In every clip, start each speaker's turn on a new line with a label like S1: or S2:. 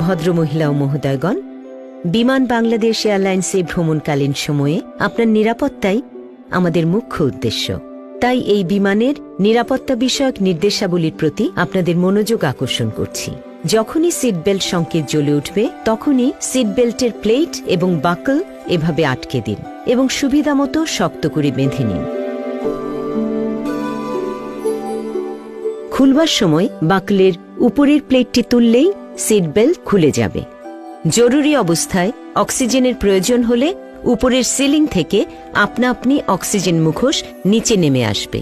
S1: ভদ্রমহিলা ও মহোদয়গণ, বিমান বাংলাদেশ এয়ারলাইন্সে ভ্রমণকালীন সময়ে আপনার নিরাপত্তাই আমাদের মুখ্য উদ্দেশ্য। তাই এই বিমানের নিরাপত্তা বিষয়ক নির্দেশাবলীর প্রতি আপনাদের মনোযোগ আকর্ষণ করছি। যখনই সিট বেল্ট সংকেত জ্বলে উঠবে তখনই সিট বেল্টের প্লেট এবং বাকল এভাবে আটকে দিন এবং সুবিধামতো শক্ত করে বেঁধে নিন। খুলবার সময় বাকলের উপরের প্লেটটি তুললেই সিট বেল্ট খুলে যাবে। জরুরি অবস্থায় অক্সিজেনের প্রয়োজন হলে উপরের সিলিং থেকে আপনা আপনি অক্সিজেন মুখোশ নিচে নেমে আসবে।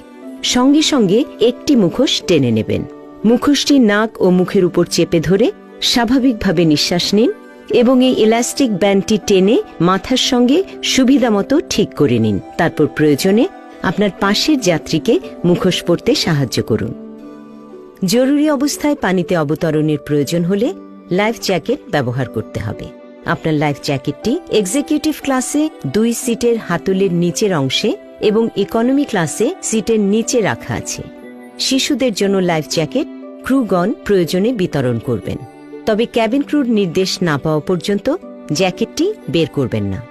S1: সঙ্গে সঙ্গে একটি মুখোশ টেনে নেবেন। মুখোশটি নাক ও মুখের উপর চেপে ধরে স্বাভাবিকভাবে নিঃশ্বাস নিন এবং এই ইলাস্টিক ব্যান্ডটি টেনে মাথার সঙ্গে সুবিধামতো ঠিক করে নিন। তারপর প্রয়োজনে আপনার পাশের যাত্রীকে মুখোশ পরতে সাহায্য করুন। জরুরি অবস্থায় পানিতে অবতরণের প্রয়োজন হলে লাইফ জ্যাকেট ব্যবহার করতে হবে। আপনার লাইফ জ্যাকেটটি এক্সিকিউটিভ ক্লাসে 2 সিটের হাতলের নিচের অংশে এবং ইকোনমি ক্লাসে সিটের নিচে রাখা আছে। শিশুদের জন্য লাইফ জ্যাকেট ক্রুগণ প্রয়োজনে বিতরণ করবেন, তবে ক্যাবিন ক্রুর নির্দেশ না পাওয়া পর্যন্ত জ্যাকেটটি বের করবেন না।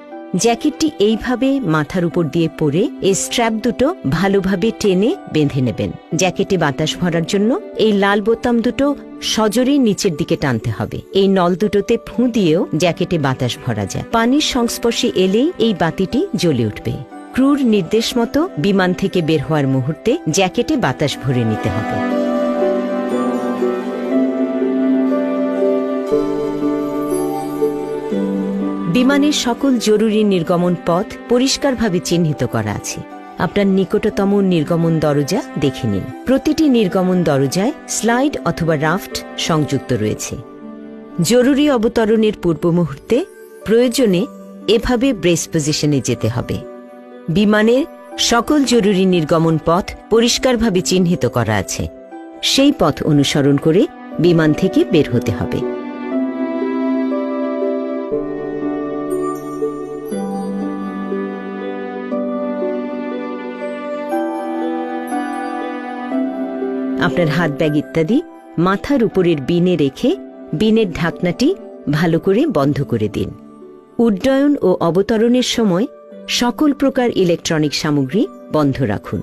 S1: জ্যাকেটটি এইভাবে মাথার উপর দিয়ে পরে এই স্ট্র্যাপ দুটো ভালোভাবে টেনে বেঁধে নেবেন। জ্যাকেটে বাতাস ভরার জন্য এই লাল বোতাম দুটো সজোরে নিচের দিকে টানতে হবে। এই নল দুটোতে ফুঁ দিয়েও জ্যাকেটে বাতাস ভরা যায়। পানির সংস্পর্শে এলেই এই বাতিটি জ্বলে উঠবে। ক্রুর নির্দেশ মতো বিমান থেকে বের হওয়ার মুহূর্তে জ্যাকেটে বাতাস ভরে নিতে হবে। বিমানের সকল জরুরি নির্গমন পথ পরিষ্কারভাবে চিহ্নিত করা আছে। আপনার নিকটতম নির্গমন দরজা দেখে নিন। প্রতিটি নির্গমন দরজায় স্লাইড অথবা রাফট সংযুক্ত রয়েছে। জরুরি অবতরণের পূর্ব মুহূর্তে প্রয়োজনে এভাবে ব্রেস পজিশনে যেতে হবে। বিমানের সকল জরুরি নির্গমন পথ পরিষ্কারভাবে চিহ্নিত করা আছে। সেই পথ অনুসরণ করে বিমান থেকে বের হতে হবে। আপনার হাত ব্যাগ ইত্যাদি মাথার উপরের বিনে রেখে বিনের ঢাকনাটি ভালো করে বন্ধ করে দিন। উড্ডয়ন ও অবতরণের সময় সকল প্রকার ইলেকট্রনিক সামগ্রী বন্ধ রাখুন।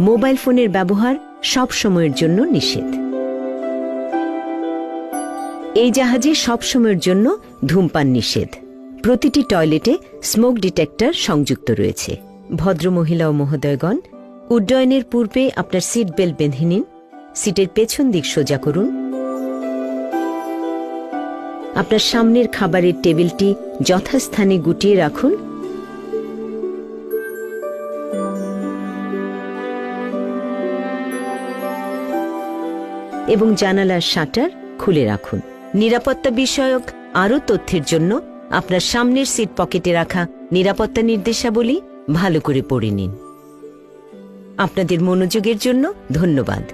S1: মোবাইল ফোনের ব্যবহার সব সময়ের জন্য নিষেধ। এই জাহাজে সব সময়ের জন্য ধূমপান নিষেধ। প্রতিটি টয়লেটে স্মোক ডিটেক্টর সংযুক্ত রয়েছে। ভদ্রমহিলা ও মহোদয়গণ, উড্ডয়নের পূর্বে আপনার সিট বেল্ট বেঁধে নিন। সিটের পেছন দিক সোজা করুন। আপনার সামনের খাবারের টেবিলটি যথাস্থানে গুটিয়ে রাখুন। এবং জানালার শাটার খুলে রাখুন। নিরাপত্তা বিষয়ক আরও তথ্যের জন্য আপনার সামনের সিট পকেটে রাখা নিরাপত্তা নির্দেশাবলী ভালো করে পড়ে নিন। আপনাদের মনোযোগের জন্য ধন্যবাদ।